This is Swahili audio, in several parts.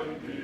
Amen.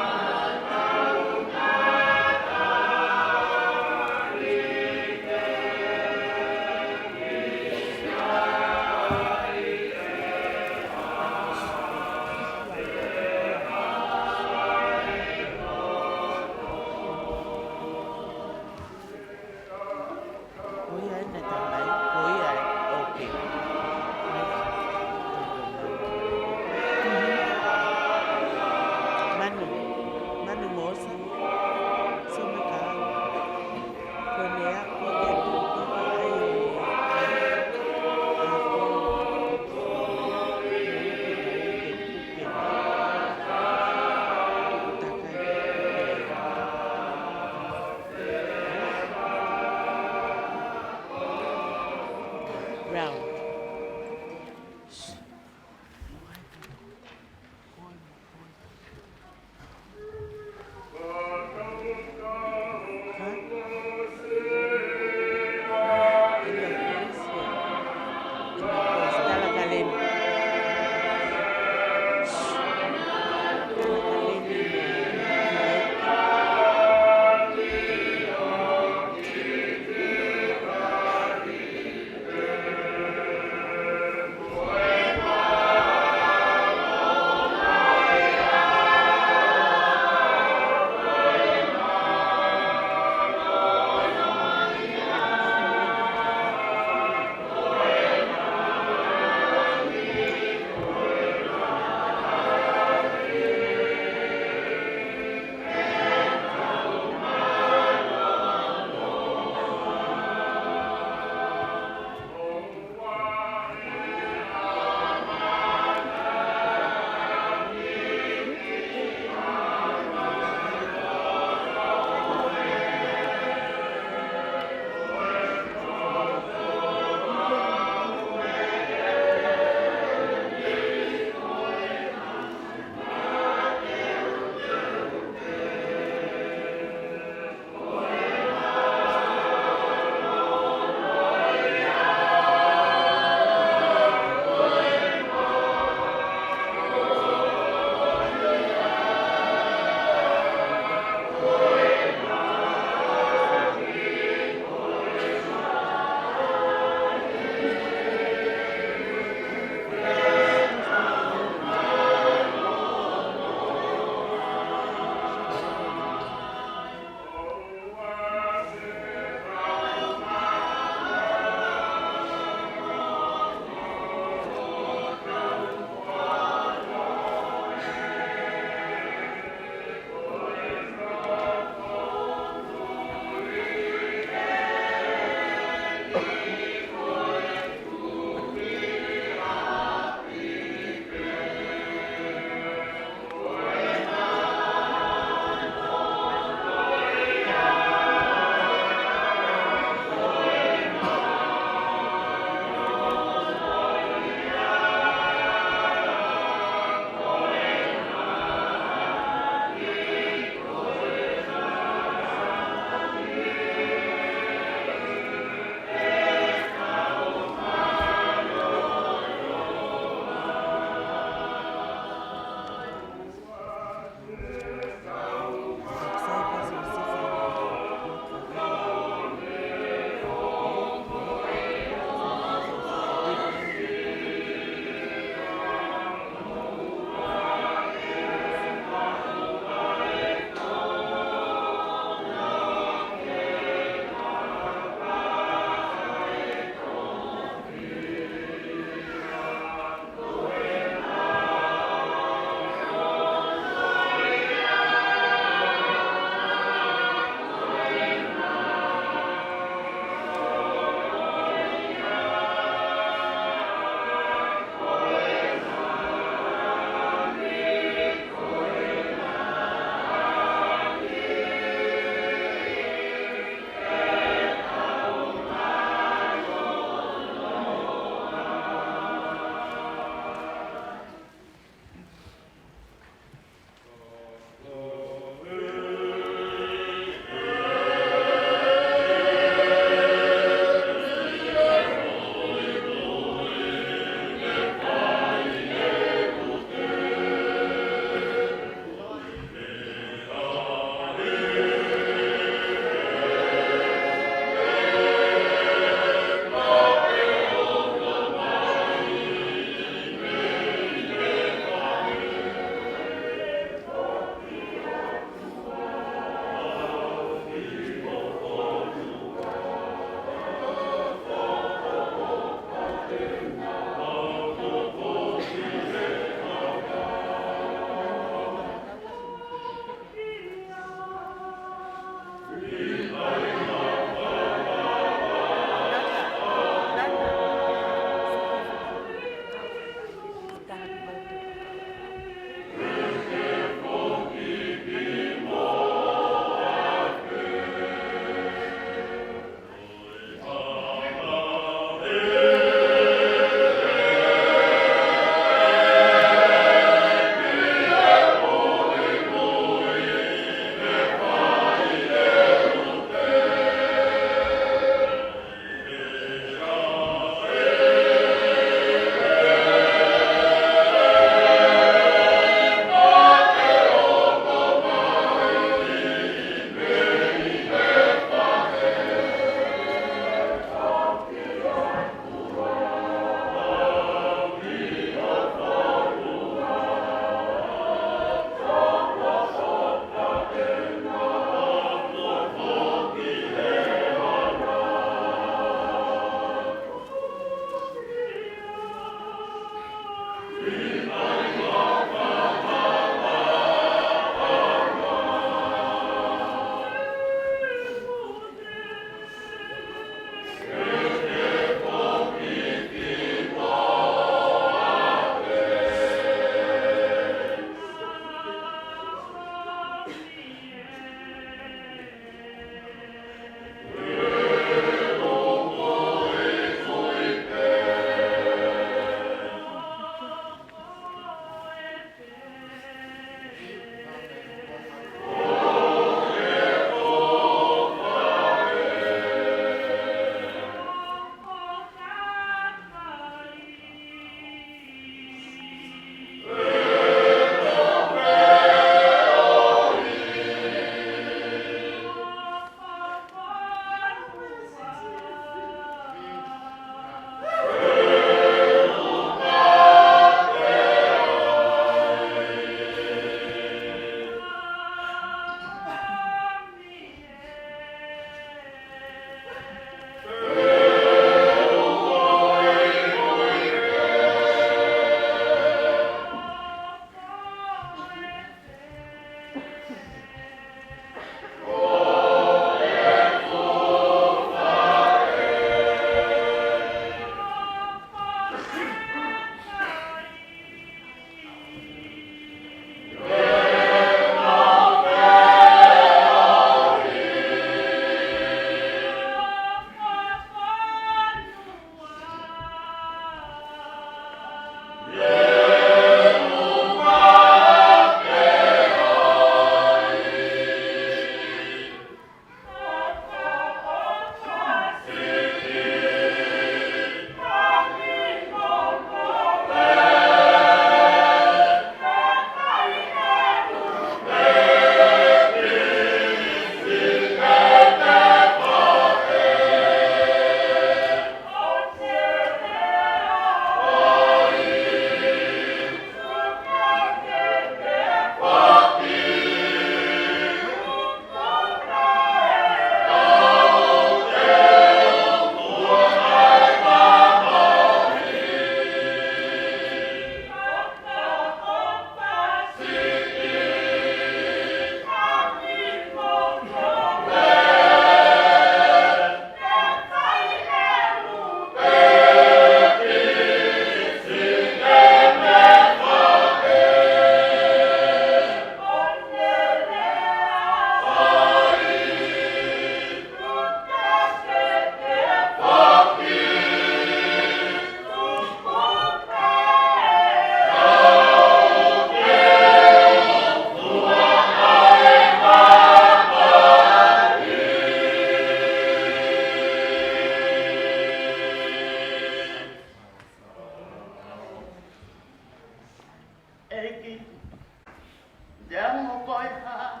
Yang mo koi ha.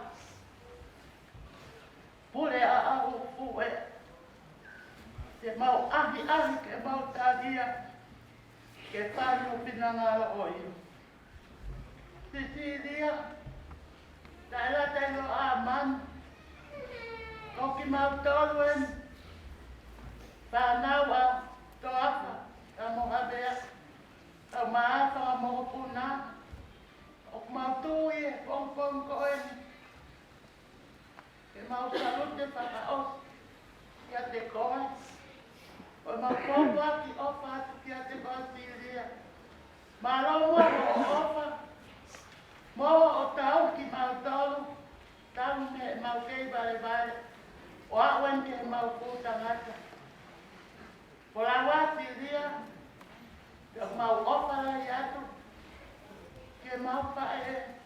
Pule a au fue. Te mau ahi ahi ke mau tadia. Ke panu pinangala oio. Sicilia. Tala telo aman. Koki mau toluen. Panawa. Toafa. Amo habea. Au maafa amo puna. Ok mau tui. Pong pong koen. Ke mau salute whakaos. Kia te koe. O mau pōpua ki ofa atu kia te Basilia. Maloa o ofa. Moa o tau ki mau tolu. Tau me mau kei vale vale. O awen ke mau pūtangata. O la Basilia. Ke mau ofa lai atu. Ke mau pae.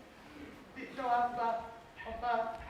Tito apa. Ofa.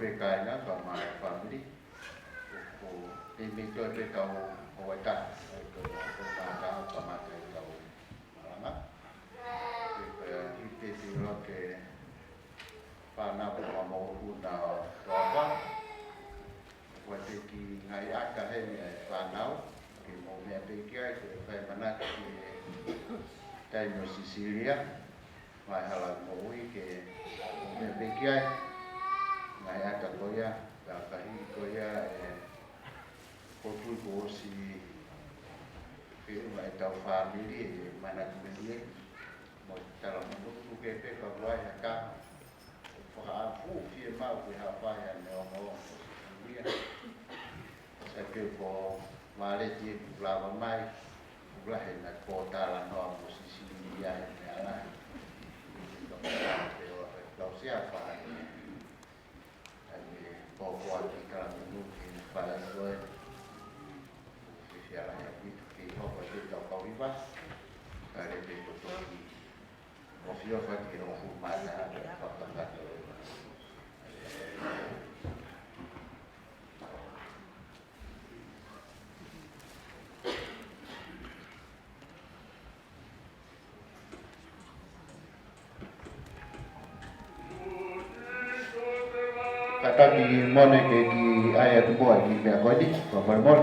pe kai na ka mai family ko te me to pe ka o wa ta ko ma ka ka ma ka ka o ma pe te te lo ke pa na ko ma o na to ba wa te ki ngai aka he pa na ke mo me pe kia ke fa mana ki tai no Sicilia mai hala mo ui ke me pe kia ngai aka ko ya ka ka hi ko ya ko tu ko si ke mai ta family mana ku me mo ta la mo tu ke pe ka wa ya ka fa a fu fi ma ku ha fa ya ne o mo sa ke ko male ti la mai la he na ko ta la no mo si si ya ne ala lo sia fa po po ti ka mi ki fa la so si ala ya ki ho ko ti to ko vi va ale te to to ki o fio fa ki no fu ma na fa ta ta kata ki mone ke ki aya tu boa ki me akodi ko formol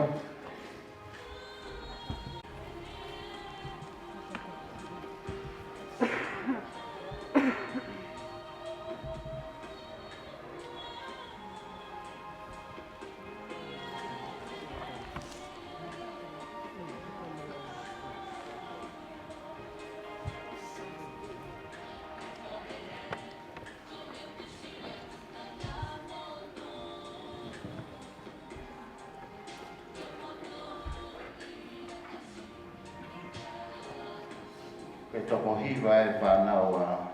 ke to ko hi vai pa na wa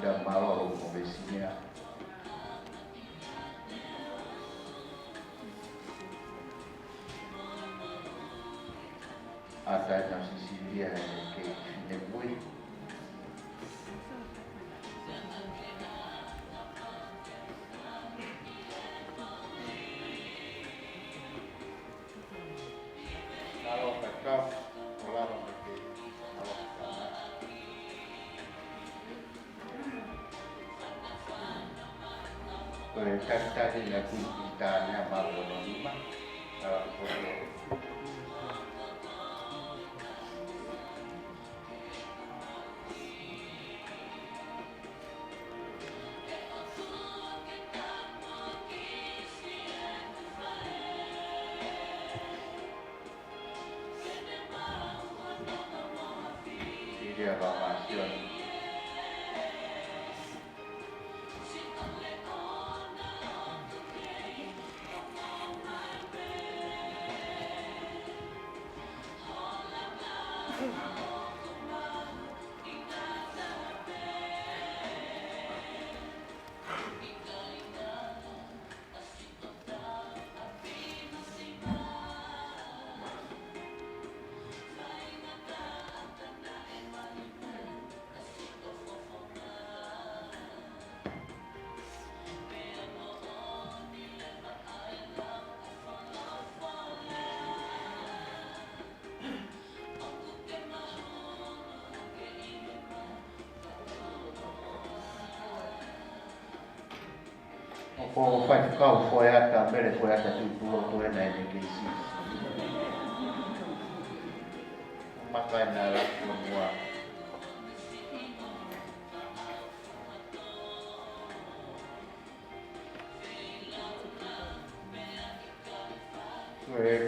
da malo ko vesinia ata na Sicilia ke ne muy kalau kakak kalau ke pues casi la quintita ne amavo l'anima dia vamación o fai kau foi ata mere foi ata tu to na ni ke si makai na la semua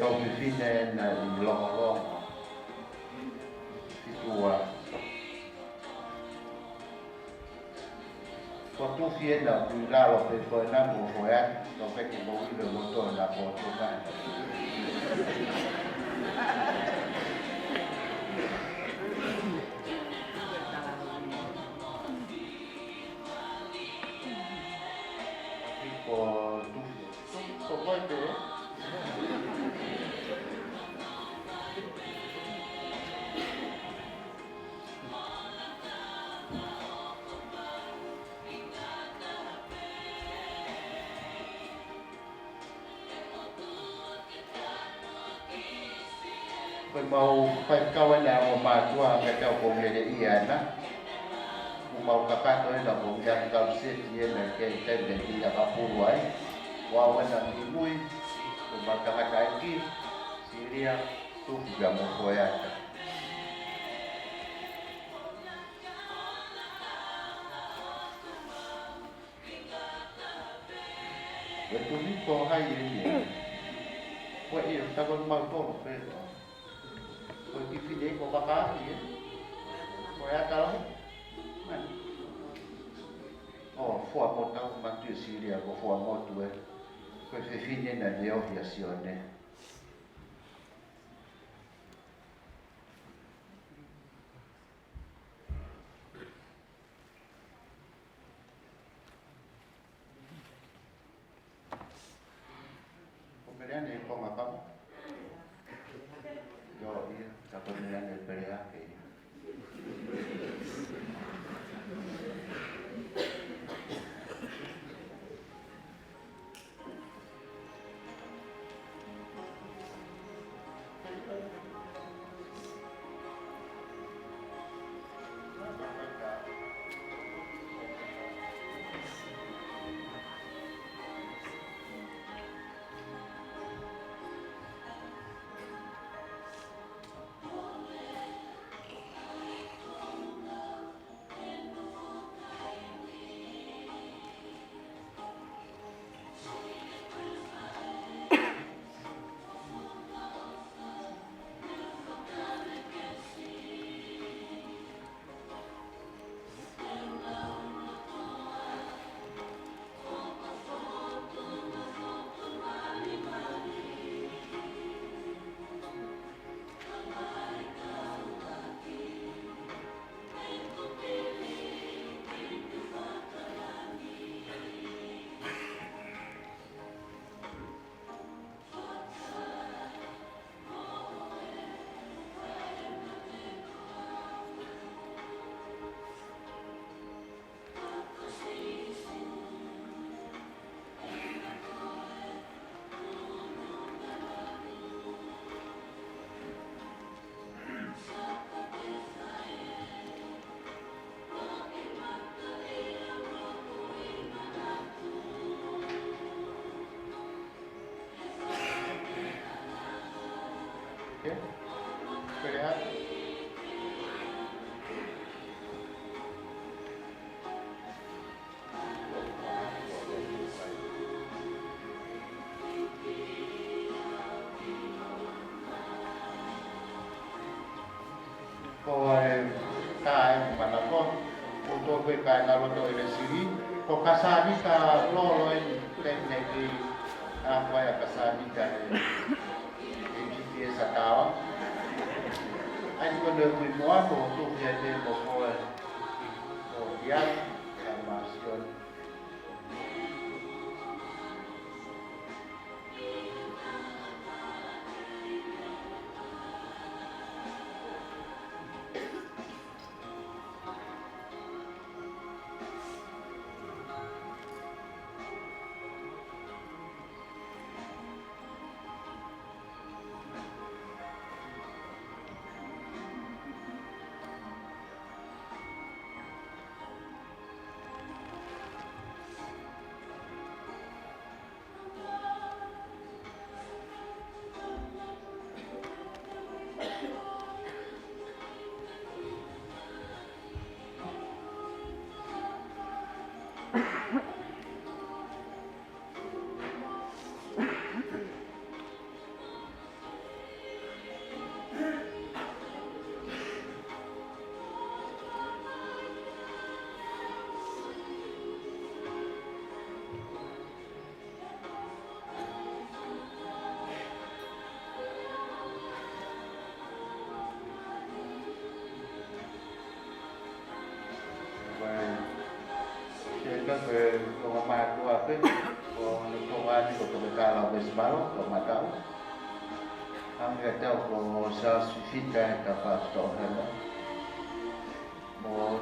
kau fine na long long itu tu fie na tu la lo pe ko na mo ho ya to pe ki mo wi mo to na po to na ko tu ko te Koe mau whaikawa nā o mātua ka tau kongere i ana. Mau kakato e na kong yang kau seti e na kei tende ki a kapuru ai. Wawa na ki mui, ko makahaka ki, siria, tuku ka mo koe ata. E tuni ko hai e ni. Koe e takon mau tōru pēto. Koe ki whine ko kakaki e. Koe ata lai. Oh, fua mo tau matu siria ko fua mo tu e. Koe whine na leo hia sione. Pemilihan ni kau ngakam? Yo, iya, tak pemilihan ni pemilihan ke. Okay, pemilihan. Koe kai mana ko untuk koe kai na roto ile siri ko kasani ka lolo en tenne ki apa ya kasani ka GPS atawa ai ko de kui moa ko tu dia de ko ko dia información. Que como más tú haces con el tomate con todo cada vez malo con matado aunque te como se suficita capaz todo no mo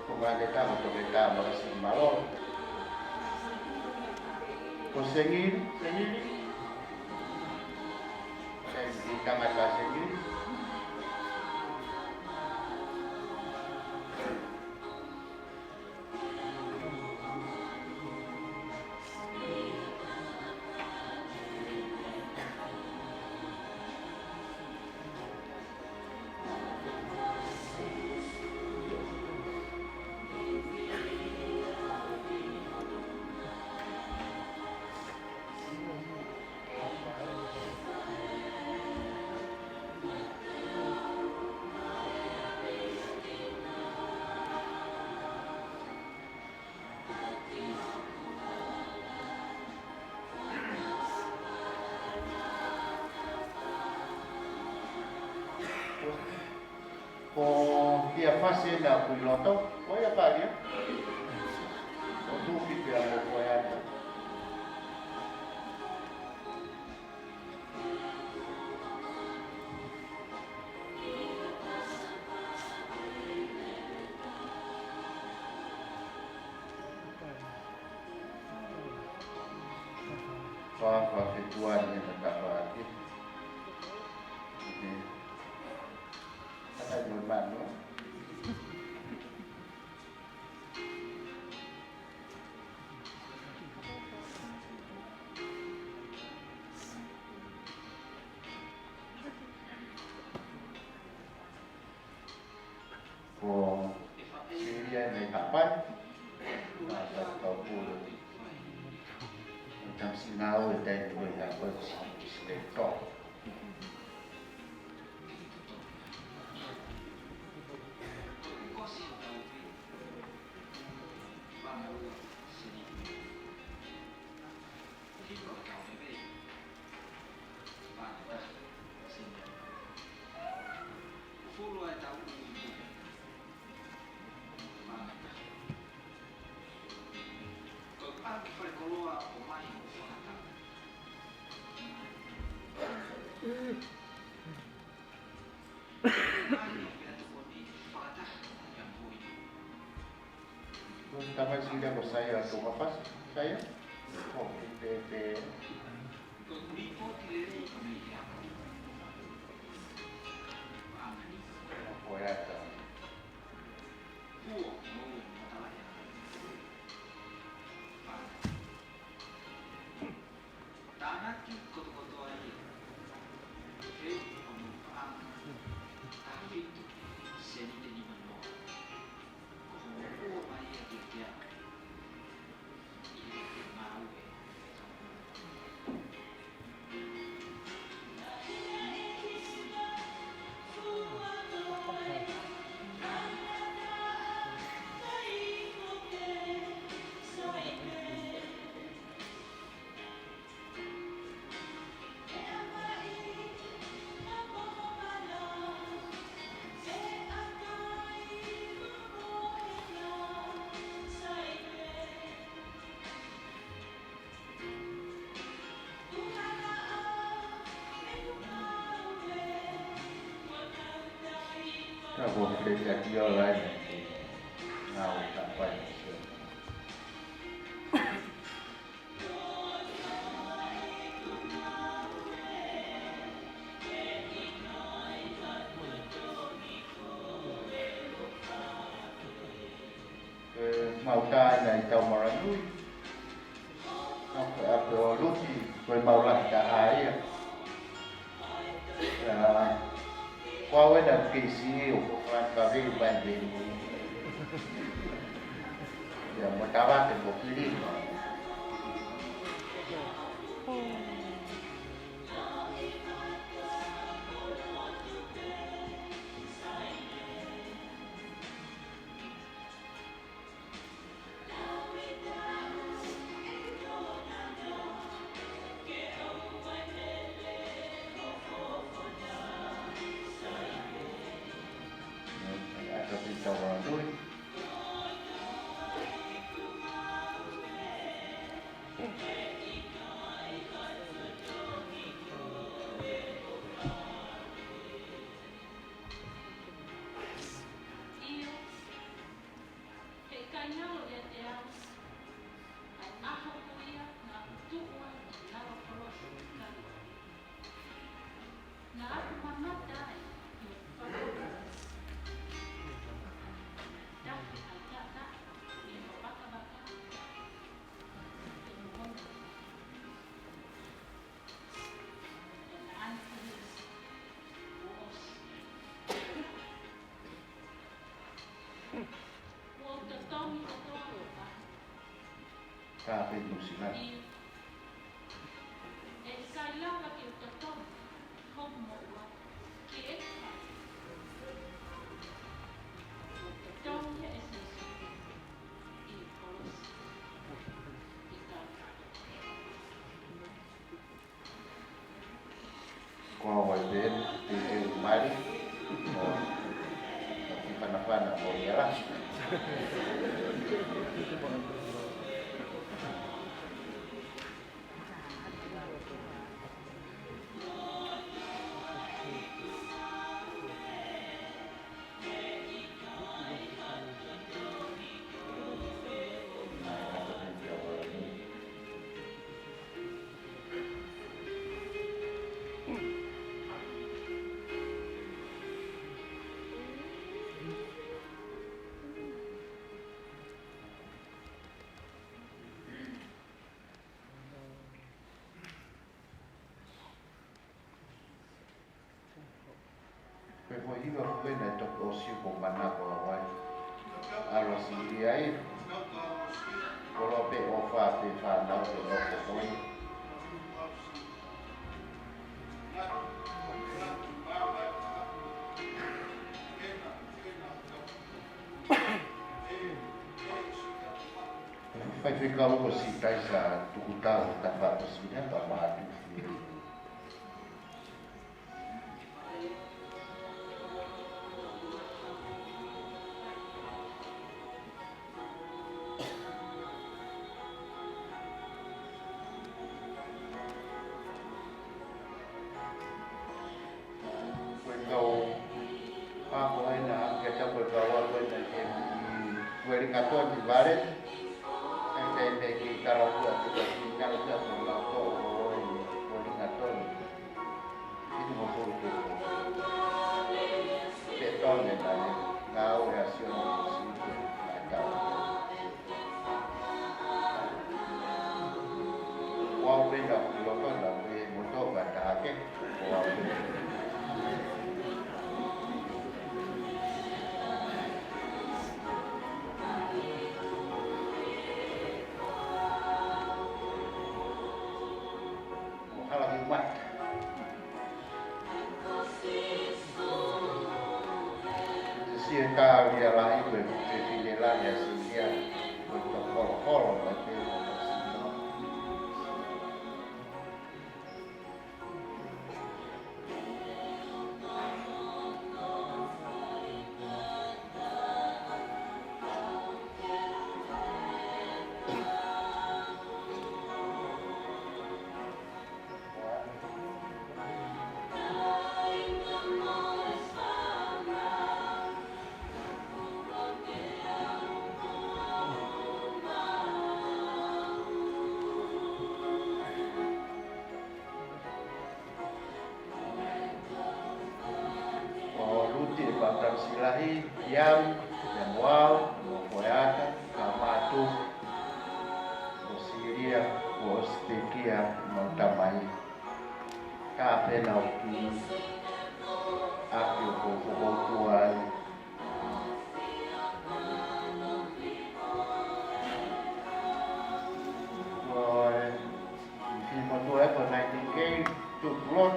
como está con todo cada vez malo conseguir seguir si está más seguir ko dia fase na piloto ko ya pa dia o tu pipia ko ya fa fituan ni tak apa ni ada normal no ko Syria ni kapan masa tahu macam sinau dan juga apa selektor Tama sila ko saya atau apa saya? Oh, de poeta. Kalau boleh dia lain ngau tak payah. Mau ta này tàu mà nó nuôi nó phải lúc thì với màu lạnh cả ái qua với đợt kỳ siêu và cà phê bàn về giờ mà cá bát thì một cái đi tàu mà nuôi cà phê một xíu này qua ngoài bên thì máy Oh, pana-pana mo niya lang. Koe mo hiwa koe nei toko o siu ko manako a wai. Alo si ai. Kolo pe o wha pe whanau te loko koe. Pai whi kau ko si tai sa tuku tau ta wha ko si nia pa mahatu. Vale, de que cada uno de cada uno de los dos obligatorios y como por que tomen la oración posible a cada uno. O venga lo con la motor para que o Sienta via la ibe e fine l'aria si via questo colo la che silahi yang wow mokoyaka kamatu osiria ostekia montamai kapena uki akio kofotuai rồi khi mà tôi ở phần này thì cái trục luôn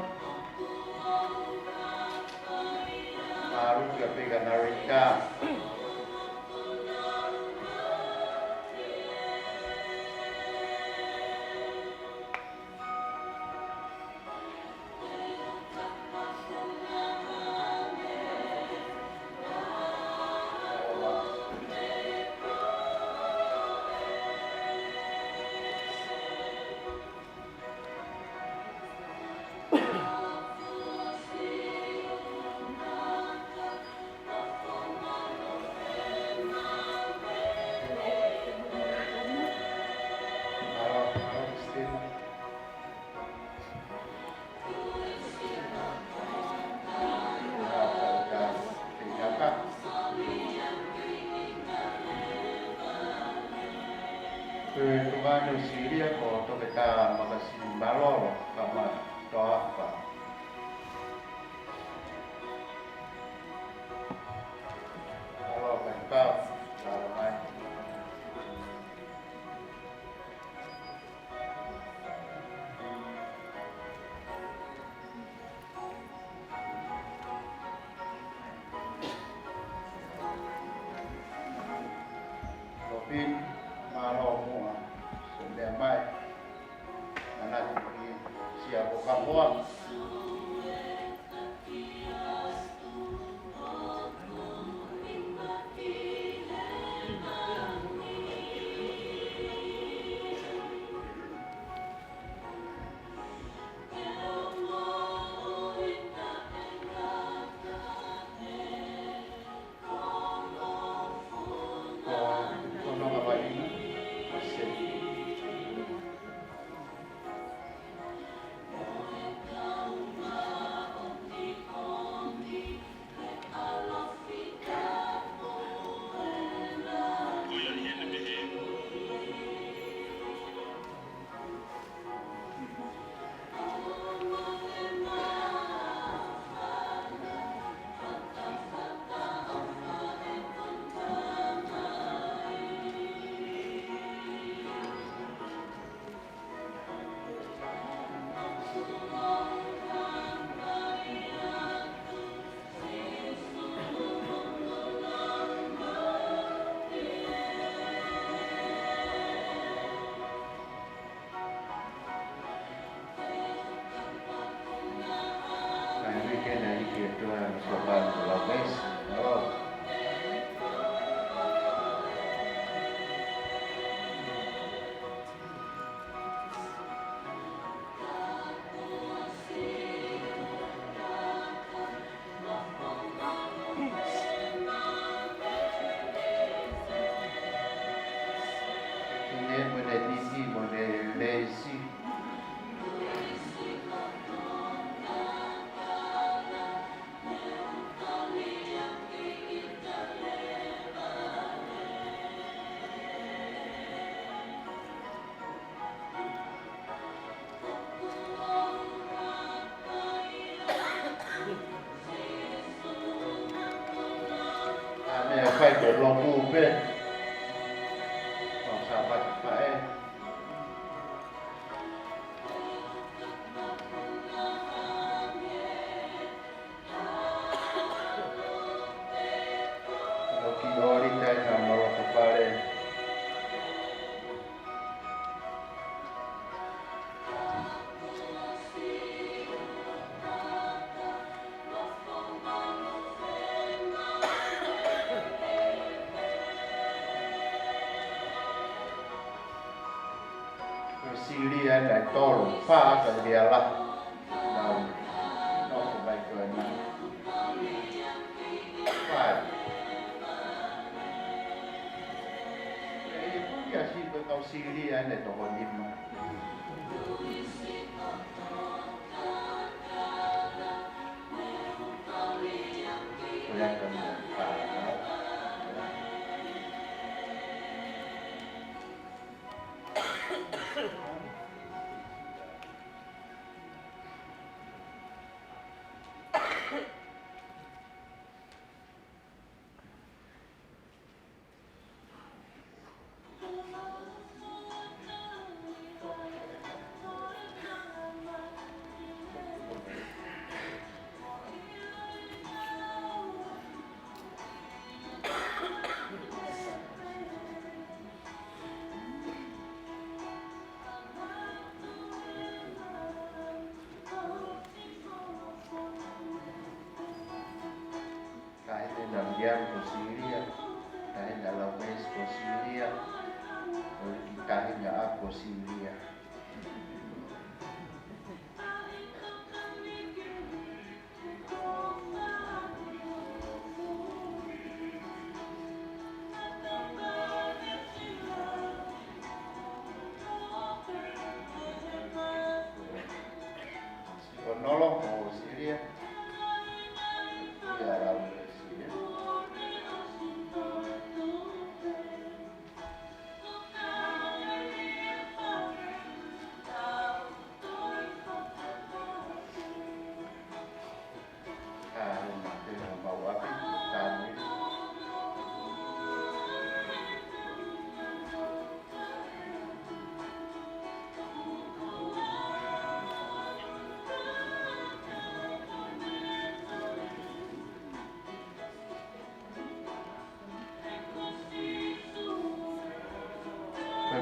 harus ketika narika Tuhan Syria ko to kita makasimbalo kama doa kalau kita ramai tapi malu semua sampai mana siapa na hiki Tuhan sopan Lopez. Oh. Ini boleh titi boleh lazy. Phải được lòng ngu bên còn sao phải lo ki ori tai na mo ko pare Siri đã to rồi pha cái dia lah nào nó không phải cười mà phải cái cũng là cái tàu Siri này to hơn nhiều mà tôi đang cần phải Damian của Syria, cái là Lopez của Syria, rồi cái nhỏ của Syria. Còn nó là của Syria. Dạ là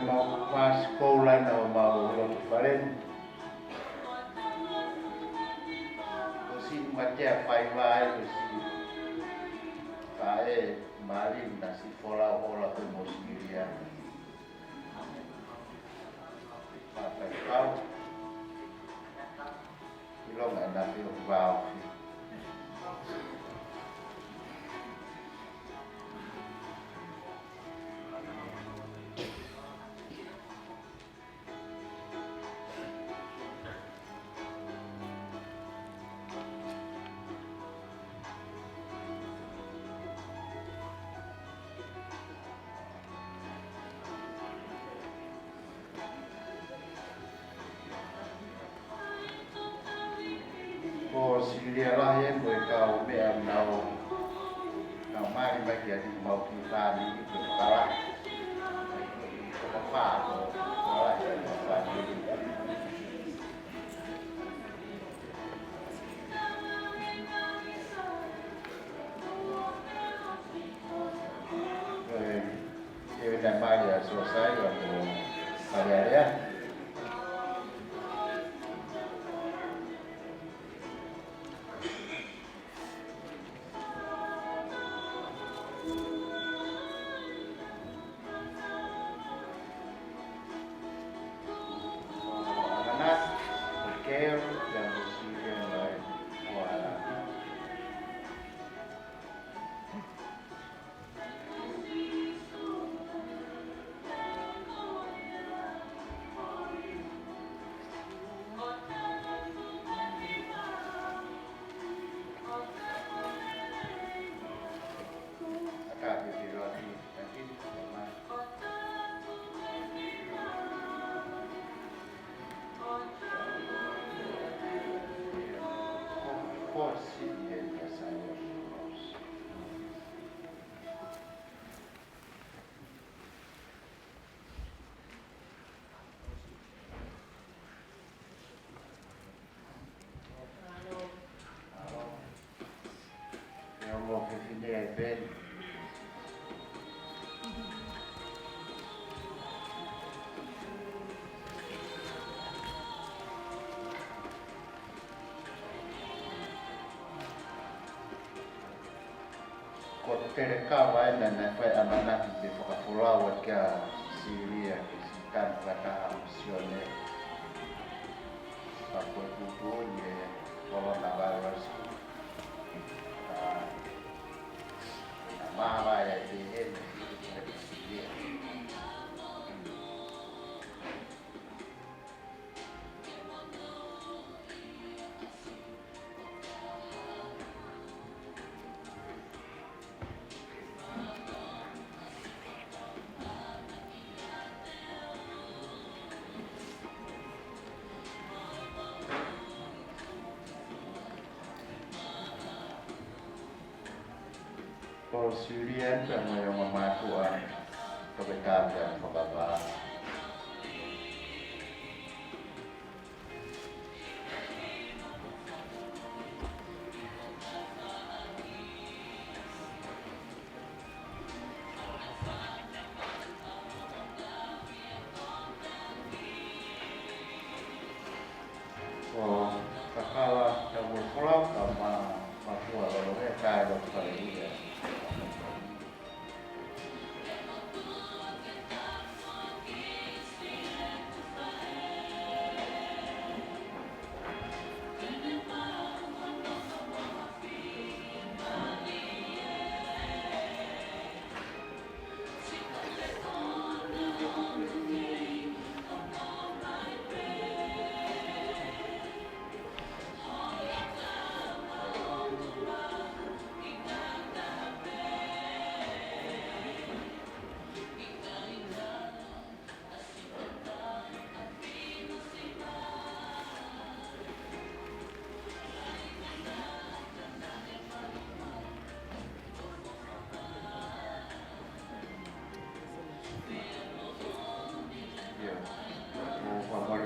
mau qua sekolah nào mau lột balen tôi xin mà trẻ phải vai tôi xin phải malin nasi fola fola tôi mau Syria phải kau kilo nggak nanti vào Syria lah yang berkau biar nau mai bagian mau kita di kalah apa kalah dan pada selesai waktu pada ya. Osi yenda sayo Dios. Eu vou definir bem. Ko tere kawa ena na fai anana ki te whakapurawa kia Siria ki si tanu kataha misione. Pakoe tutu ni e coronavirus. Na mawa ya te hene ki Siria. Ko Syrian sa mga mamatuan kabitagan pababa. Ko kakala na mulfulaw kama matua lolohe kaya do kaliya.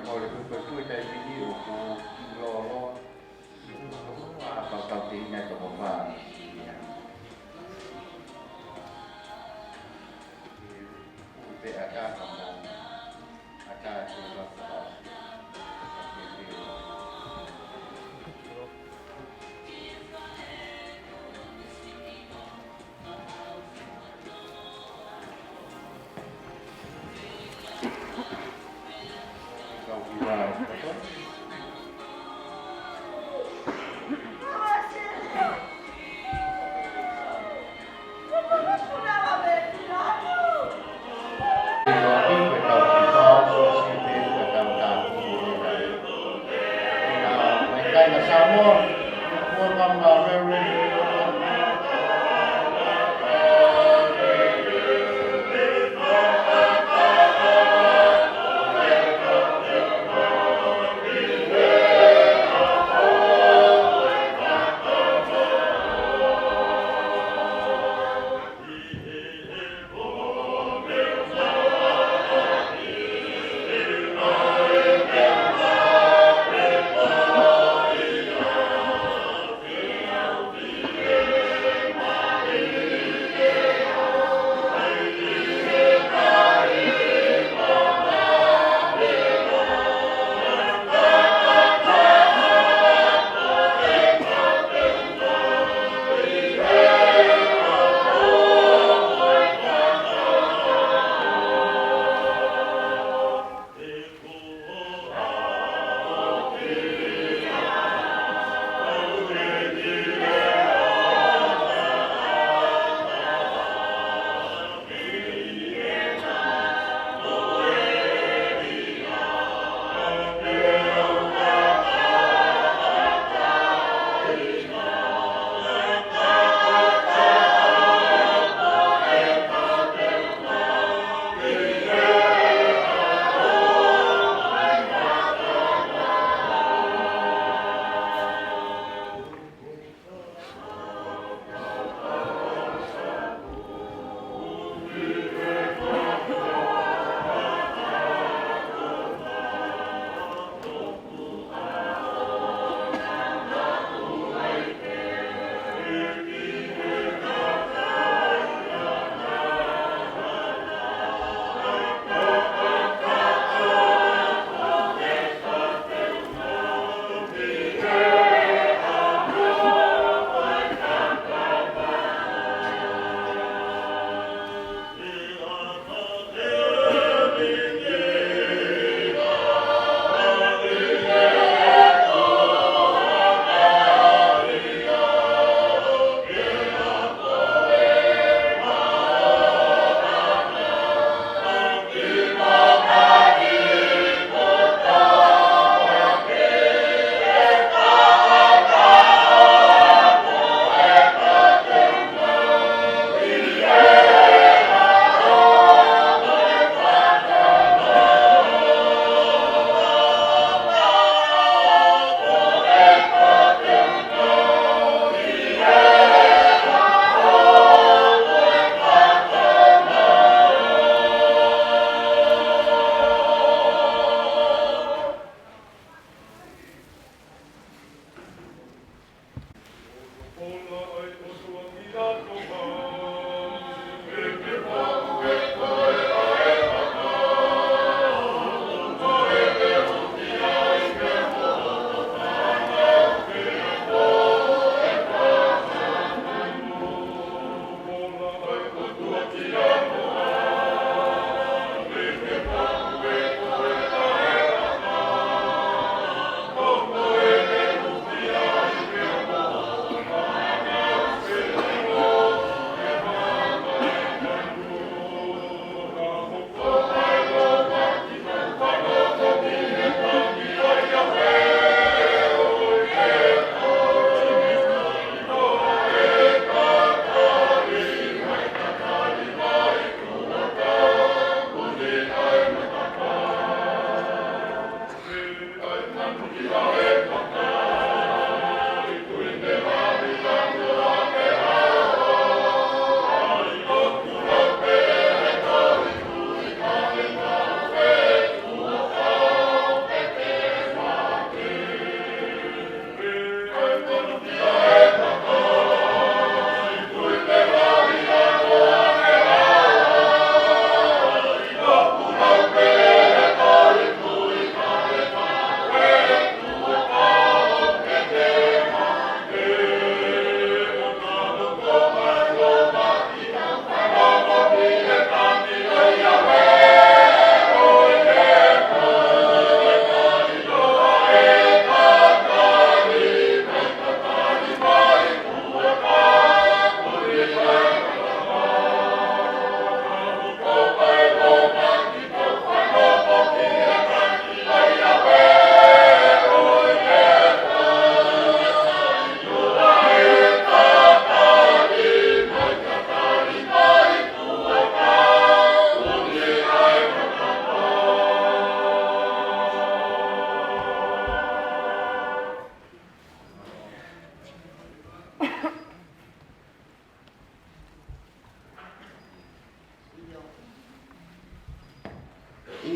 Oleh tu dari video ku lolo apa tautinya to bapa. Upe ada kamu ada sudah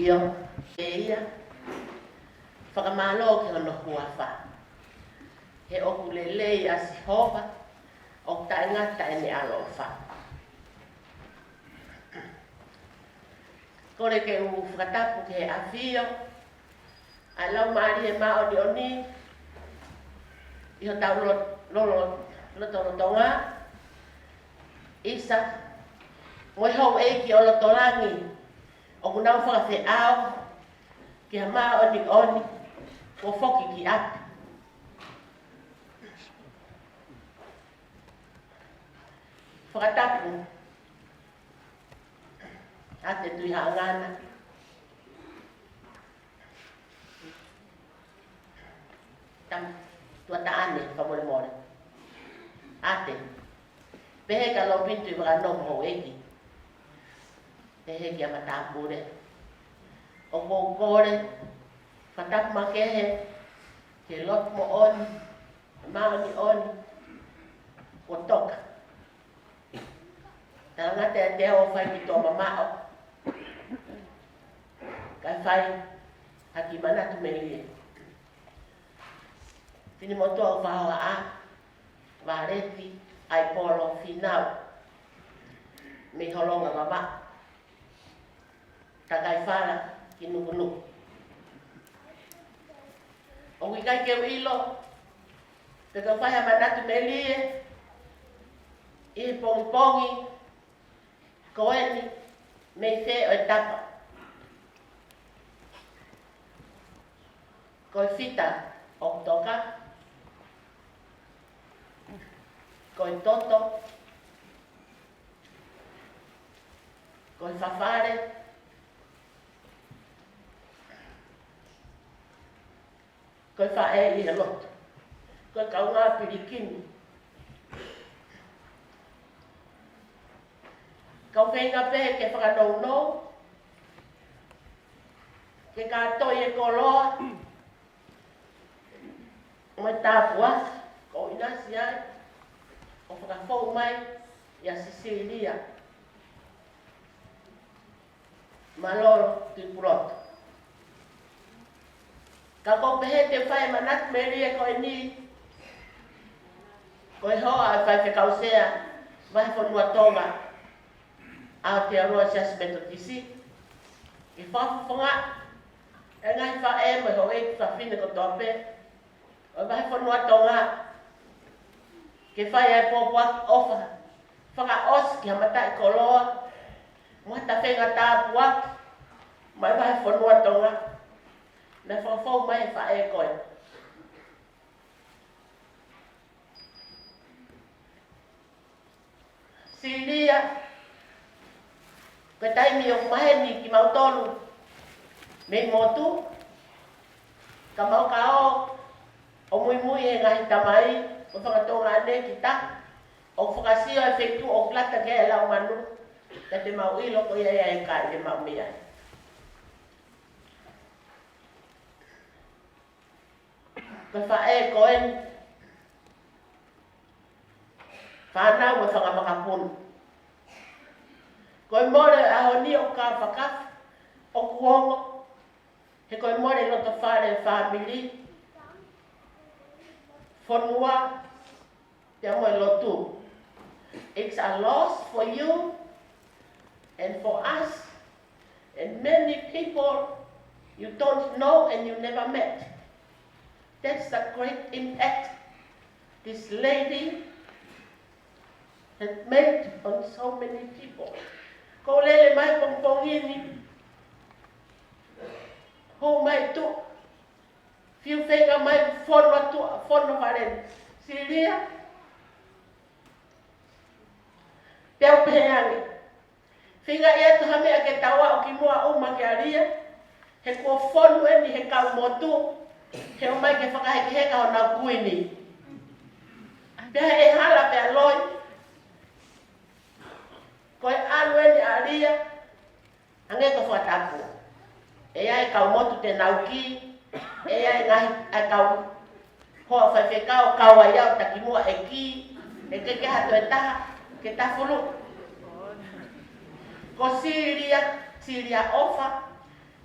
Iyo, ia, whakamalo ki ono huawha. He oku lelei a Sihova, o taingata e ne alofa. Kore ke u whakatapu ke awhio, a lau maari e mao ni oni, iho tau lotonga, isa, ngoi hou e ki o lotorangi, o kunau whakawhi au, ki ha mao ni oni, ko whoki ki api. Whakatapu, ate tui haangana. Tam, tua taane, whamore more. Ate, pehe ka lau pintu i waka nomu hou eki. Pehe ki ama tāpure. O kou kore, whatapu makehe, ke lot mo oni, mao ni oni, ko toka. Tanga te te o whai ki tō mamao. Kai whai, haki manatu me lie. Tini motoa o whahawa a, wāreti, ai polo whinau. Me holonga mama. Takai whara ki nukunuku. O ki kai keu ilo, te ka whai manatu me lie, I pongi pongi, koeni, me te o tapa. Koe fita o toka. Koe toto. Koe whawhare. Koe whae I he loto. Koe kaunga pirikini. Kau whenga pehe ke whakanou nou. Ke kātoi e koloa. Mai tāpua, ko inasi ai. O whakawhau mai, ia Sisilia. Maloro Tipuroto. Ka kou pehe te whae manat meri e koe ni. Koe hoa e whae whekausea, mai whanua tonga. Aotearoa siasmeto tisi. I whawhunga, e ngai whae mai ho e whawhine ko tope. O mai whanua tonga. Ke whae e pōpuak ofa. Whanga os ki hamata I koloa. Mwata whenga tāpuak. Mai whanua tonga. Na whawhau mai whae koe. Silia. Koe taimi o maheni ki mautolu. Me motu. Ka mau ka o. O mui e ngahi tamai. O whakatonga ane ki ta. O whakasio e whektu o klata ke e lau manu. Ta te mau ilo ko ia e ka e mau mea. Koe whae koen. Whanau e whangamakapunu. Koe more ahoni o ka whakaf, o kuongo, he koe more loto whare whamiri, whanua, te amoe lotu. It's a loss for you and for us and many people you don't know and you never met. That's the great impact this lady has made on so many people. Ko lele mai pongpongini. Ho mai tu. Fiu whenga mai whono varen. Siria. Peo peheangi. Whinga ia tu hamea ke tawa o ki mua uma ke aria. He kua whonu eni he kau motu. He o mai ke whakaheki heka o nau kuini. Pea e hala pea loi. Koe anu eni aria, ange ko whatapu. E ai kau motu te nauki, e ai ngahi kau hoa whaiwhekau, kau ai au takimua e ki, e keke hatu e taha, ke tafulu. Ko Siria ofa,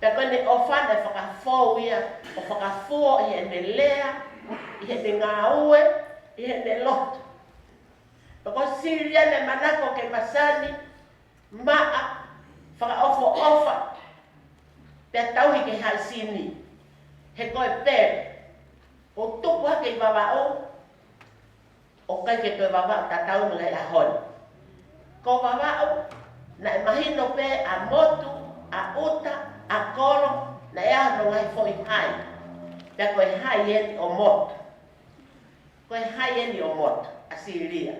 Pe koe ne ofa na whakafou ia, o whakafua i he ne lea, i he ne ngā ue, i he ne loto. Pe koe siria ne manako ke masani, maa, whakaofo ofa, pe tauhi ke haisini, he koe pere, o tupu hake i wawao, o kai ke toi wawao tatau ngai a honi. Ko wawao, na e mahino pe a motu, a uta, a koro, na e ano ngai fo i hai. Pea koe hai eni o motu. Koe hai eni o motu, a siria.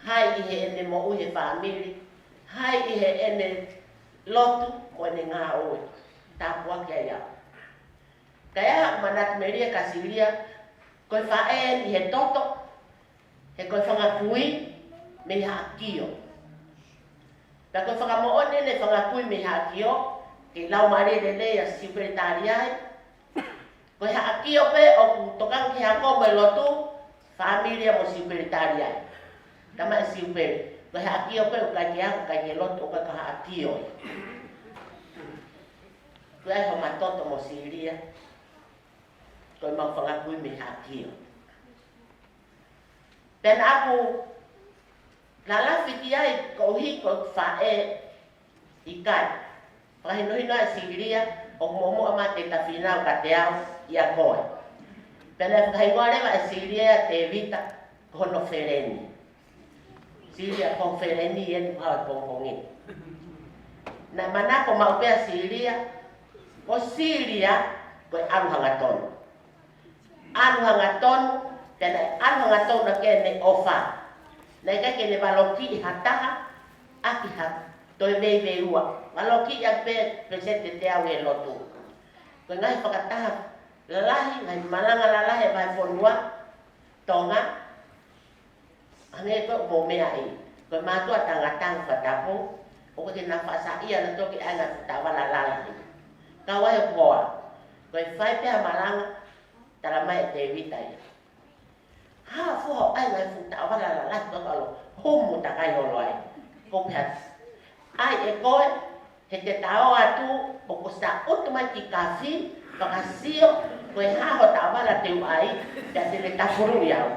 Hai i he ene mo uhe whaamiri, hai i he ene lotu mo ene ngā ue. Tāpua kia iau. Kaya manat meria ka siria, koe whaen i he toto, he koe whangapui me haakio. Pea koe whangamoone ne whangapui me haakio, ke lau mare lele a siuperetari ai. Koe haakio pe o kutokang ki hako me lotu, familia mo siuperetari ai. Tama e siupere. Koe haakio pe o kai ke hako, kai ke lotu o kai ka haakio. Koe ai ho matoto mo siria, koe mau whangapui me haakio. Pena aku lalawhiti ai ko hi ko whae i kai. Whakahinohino e siria o momo ama te tawhinau ka te au i a koe. Pena whakahingoa rewa e siria te vita kono whereni. Siria kono whereni e tu hao e pongpongi. Na manako maupea siria, ko siria koe aruhanga tonu. Aruhanga tonu, tena aruhanga tonu na ke ne ofa. Na ika ke ne waloki i hataha, aki ha toi vei ua. Waloki i pe presente te au e lotu. Koe ngai whakataha lalahi, ngai malanga lalahi vai whonua, tonga, hange koe mo mea i. Koe mātua tangatang whatapu, o koe na whasa ia na toki anga whatawala lalahi. Ka wahe koa, koe whai pēha malanga, tara mai te vitai. Ha fuho ai ngai futa wala la la to alo homu ta kai holo ai. Ko pia. Ai e koe he te tao atu o ko sta automatic kafi pakasio ko ha ho ta wala te ai te te ta furu iau.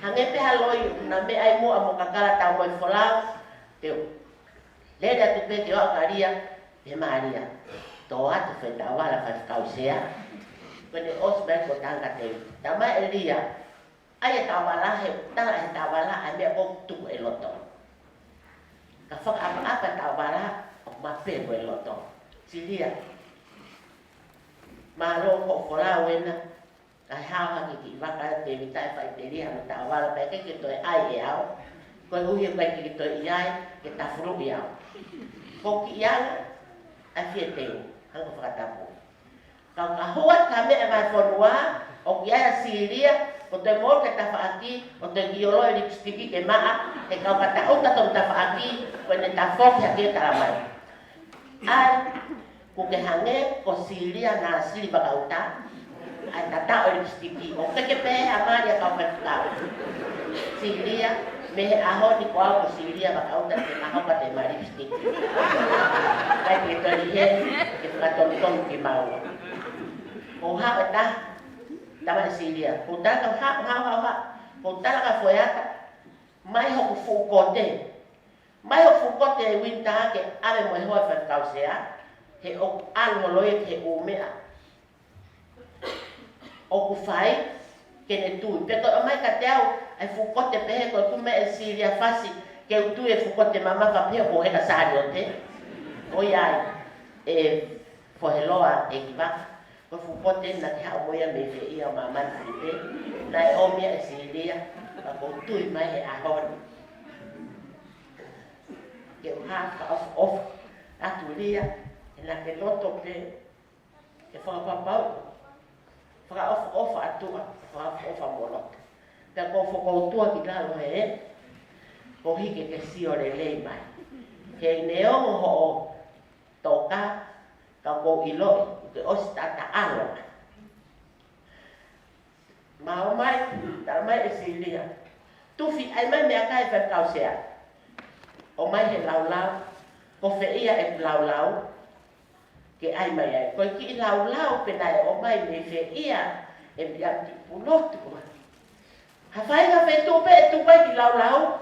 Hange pe haloi na me ai mo amo kakala ta mo folau te. Le da tu pe te o karia te Maria. To atu fe ta wala fa kausea. Kone osbe ko tanga te. Tama Elia. Ai e tawala he tala he tawala ai me o tu e loto. Ka whaka apa tawala o mape o e loto. Silia. Maro ko kola wena. Ai hawa ki waka te vitai whai te ria no tawala pe ke to ai e au. Ko hui pe ki to iai ke ta furu i au. Ko ki ianga a fie teu. Hango whakatapu. Kau ka hoa ka me e vai whonua o ki aia Siria. O te mō ke tawhaaki, o te giolo e lipstiki ke maa, e kau ka tauta tau tawhaaki, koe ne tawhoki hake e taramai. Ai, ku ke hange, ko siria na siri bakauta, ai tatao e lipstiki, o keke pehe amari a kau whakau. Siria, mehe aho ni ko au ko siria bakauta, ke aho ka te ma lipstiki. Ai ke tori he, ke whakatoniton ki maua. O hao e taha, tama siria. Putaka ha. Putaka foiata. Mai ho fukote. Mai ho fukote e winta ke ave mo ho fa kausea. He o almo loe ke o mea. O ku fai ke ne tu. Pero mai ka teu ai fukote pe ko ku me siria fasi ke tu e fukote mama fa pe ko he ka sario te. O ia e fo heloa e kiva. Ko fukote na ke ha moia me fe ia mama te na e o mea siria ka ko tu mai he ahon ke ha ka of atulia na ke loto pe ke fa pau fa of atua fa molo ka ko fo ko tu ki la lo e ko hi ke si ore le mai ke neo ho toka ka ko ilo ke osta ta alo mau mai ta mai e silia tu fi ai mai me kai fa kausea o mai he lau ko feia e lau ke ai mai ai ko ki lau pe nai o mai me feia e bia ti pulotu ha fai ga fe tu pe tu mai ki lau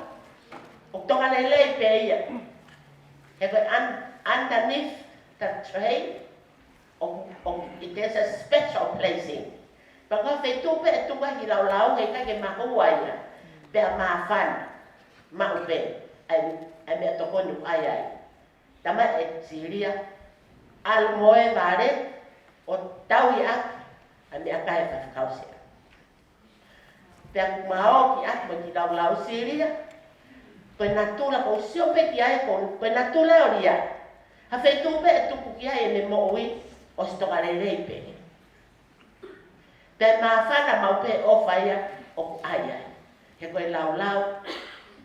o tonga le pe ia e ko underneath the tray it is a special placing pa ga fe tu pe tu mai ki lau ngai ka ke ma ko ia pe ma fan ma pe ai me to ko nu ai tama e siria al moe vare o tau ia a me akai fa kausia pe mao ki at mo ki lau siria pe natula ko sio pe ki ai ko pe natula oria ha fe tu pe tu ki ai me mo wi o sto gale pe pe ma fa na mau pe o faia o ai he ko lau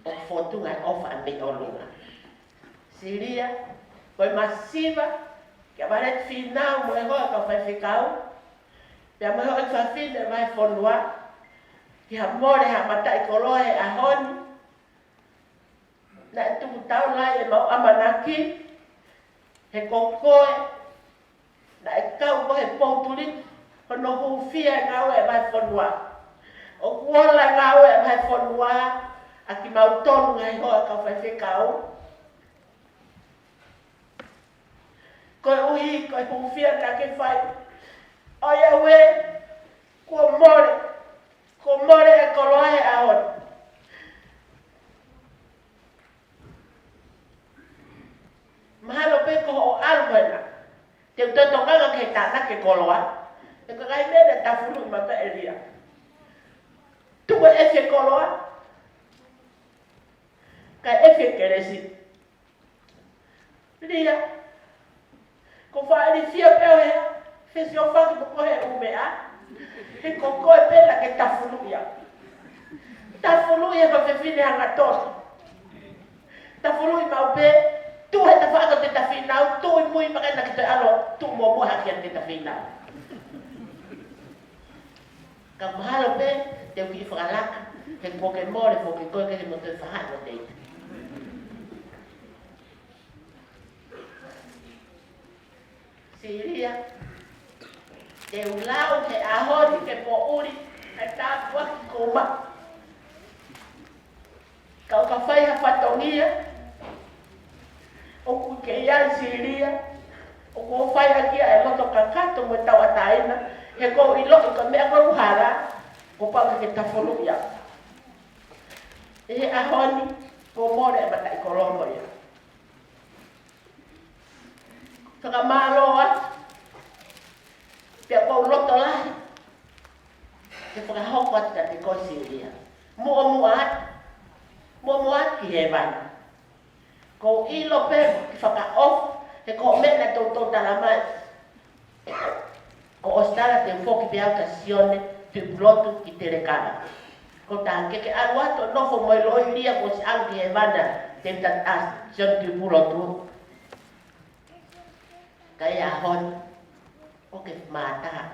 o fotu ngai o fa me o lunga siria ko masiva que vai final mo ho ka fa ficau pe mo ho fa fin de vai fonua que amore ha mata ikoloe a hon na tu tau lai e mau amanaki he kokoe na e kau ko he pontuli no hu fia ngau e vai fonua o kuola ngau e vai fonua aki mau tonu ngai ho ka fa ficau ko uhi ko confia na ke fai oia we ko more e koloe a hon mahalo pe ko o alwena te to nga ke ta na ke koloa e ko gai me ta fulu ma ta elia tu e fe koloa ka e fe keresi lia ko fa ni fia pe he fez eu faço do correr o mea e ko e pela que tá fuluia para ver fine a gato tá fuluia mau pe tu é tá fazendo te tá final tu e muito para que te alo tu mo aqui te tá final kamalo pe te ki fralak te Pokémon e Pokémon que mo te fa no te Siria te ulau ke ahodi ke po uri e ta kwa ki koma kau ka fai ha patongia o ku ke ia Siria o ko fai aki e loto kakato mo tawa taina he ko i loko ka mea ko uhara ko pa ke ta folu ia e ahoni ko more mata i kolombo ia saka maloa pe ko loto lai te paka hokot ka te ko Siria mo at ki hevan ko ilo pe ki faka off e ko mena to talamai ko ostara te foki pe ocasione tu bloto ki te recala ko tanke ke aguato no fo mo lo iria ko si anki hevana te ta action tu bloto kaya hon oke mata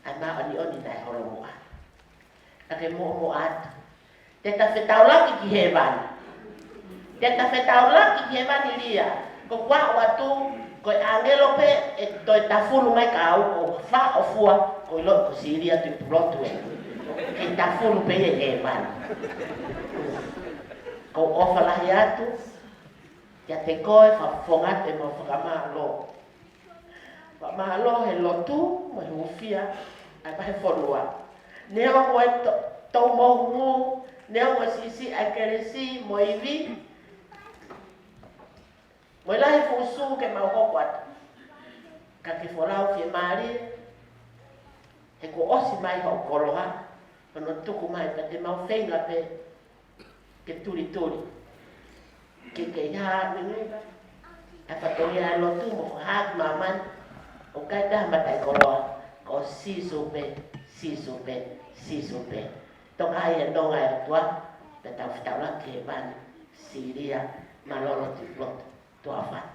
ana oni dai holo mua ake mo at te ta fetaula ki hevan te ta fetaula ki hevan iria ko kwa watu ko angelo pe e to ta fulu mai ka o fa o fua ko lo ko Siria tu plotu e ta fulu pe e hevan ko ofa la hiatu ya te koe fa fongate mo fa malo fa malo he lotu mo hufia ai pa fonua ne o ko to mo mu ne o sisi a keresi mo ivi mo la fusu ke ma ko kwat ka ke folau fi mari e ko osi mai ko koloha no tuku mai pa te mau fenga pe ke turi que ya ni apa tu ya lo tu mo hak maman o kai dah matai kolo ko si supe to ai ndo ai tua ta ta la ke ban Siria malolo ti plot to afat